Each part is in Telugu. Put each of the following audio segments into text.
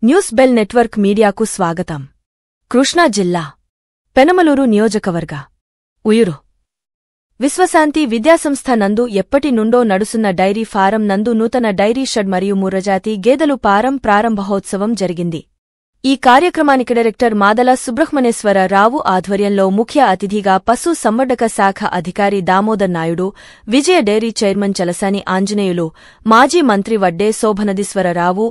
న్యూస్ బెల్ నెట్వర్క్ మీడియాకు స్వాగతం. కృష్ణా జిల్లా పెనమలూరు నియోజకవర్గ ఉయురు విశ్వశాంతి విద్యాసంస్థ నందు ఎప్పటి నుండో నడుసున్న డైరీ ఫారం నందు నూతన డైరీ షెడ్ మరియు ముర్రజాతి గేదెలు ఫారం ప్రారంభోత్సవం జరిగింది. ఈ కార్యక్రమానికి డైరెక్టర్ మాదల సుబ్రహ్మణ్యేశ్వరరావు ఆధ్వర్యంలో ముఖ్య అతిథిగా పశు సంవర్ధక శాఖ అధికారి దామోదర్ నాయుడు, విజయ డైరీ చైర్మన్ చలసాని ఆంజనేయులు, మాజీ మంత్రి వడ్డే శోభనదీశ్వరరావు,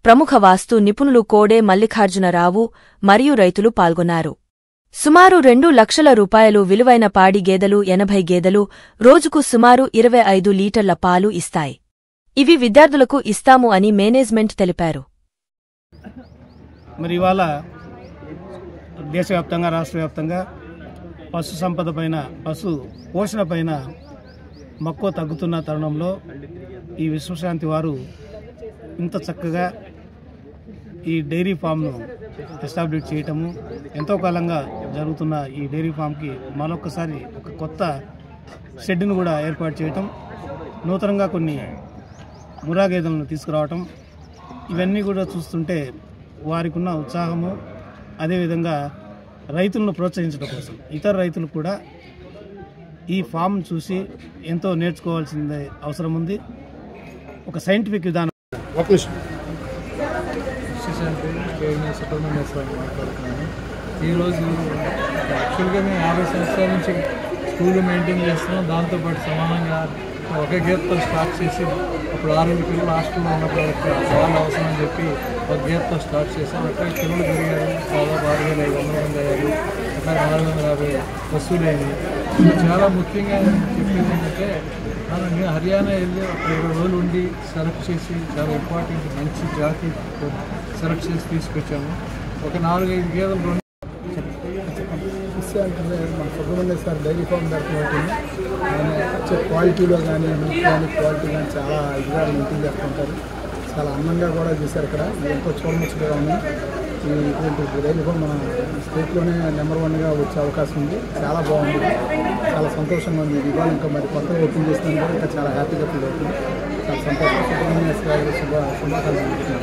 ప్రముఖ వాస్తు నిపుణులు కోడే మల్లికార్జునరావు మరియు రైతులు పాల్గొన్నారు. సుమారు 2 లక్షల రూపాయలు విలువైన పాడి గేదెలు 80 గేదెలు రోజుకు సుమారు 25 లీటర్ల పాలు ఇస్తాయి. ఇవి విద్యార్థులకు ఇస్తాము అని మేనేజ్మెంట్ తెలిపారు. మరి ఇవాళ దేశవ్యాప్తంగా రాష్ట్రవ్యాప్తంగా పశు సంపద పైన పశు పోషణ పైన మక్కువ తగ్గుతున్న తరుణంలో ఈ విశ్వశాంతి వారు ఇంత చక్కగా ఈ డైరీ ఫామ్ను ఎస్టాబ్లిష్ చేయటము, ఎంతో కాలంగా జరుగుతున్న ఈ డైరీ ఫామ్కి మరొకసారి ఒక కొత్త షెడ్ను కూడా ఏర్పాటు చేయటం, నూతనంగా కొన్ని ముర్రా గేదెలను తీసుకురావటం, ఇవన్నీ కూడా చూస్తుంటే వారికి ఉన్న ఉత్సాహము, అదేవిధంగా రైతులను ప్రోత్సహించడం కోసం ఇతర రైతులు కూడా ఈ ఫామ్ చూసి ఎంతో నేర్చుకోవాల్సిన అవసరం ఉంది. ఒక సైంటిఫిక్ విధానం. మాట్లాడుతున్నాను. ఈరోజు యాక్చువల్గా మేము 50 సంవత్సరాల నుంచి స్కూల్ మెయింటైన్ చేస్తున్నాం. దాంతోపాటు సమానంగా ఒక గేర్తో స్టార్ట్ చేసి అప్పుడు 6 పిల్లలు హాస్టల్లో ఉన్నప్పుడు చాలా అవసరం అని చెప్పి ఒక గేర్తో స్టార్ట్ చేసాం. అక్కడ పిల్లలు పెరిగారు, దాదాపు 6,500 మంది అయ్యారు, అక్కడ 450 వసూలైంది. చాలా ముఖ్యంగా చెప్పింది ఏంటంటే, మనం హర్యానా వెళ్ళి 20 రోజులు ఉండి సెలెక్ట్ చేసి చాలా ఇంపార్టెంట్ మంచి జాతి సెలెక్ట్ చేసి తీసుకొచ్చాము. ఒక 4-5 గేదెలు అంటే మన సుబ్రహ్మణ్యేశ్వర డైరీ ఫామ్ పెడుతున్నట్టు ఆయన వచ్చే క్వాలిటీలో కానీ మిల్క్ కానీ క్వాలిటీ కానీ చాలా ఇదిగా మెయింటైన్ చేస్తుంటారు. చాలా అందంగా కూడా చేశారు. ఇక్కడ ఎంతో చూడముచ్చగా ఉంది. ఇటువంటి డైరీ ఫామ్ మన స్టేట్లోనే నెంబర్ 1గా వచ్చే అవకాశం ఉంది. చాలా బాగుంది, చాలా సంతోషంగా ఉంది. ఇవాళ ఇంకా మరి కొత్తగా ఓపెన్ చేస్తున్నాను కూడా ఇంకా చాలా హ్యాపీగా ఫీల్ అవుతుంది. చాలా సంతోషం. సుబ్రహ్మణ్యేశ్వర శుభాకాంక్షలు.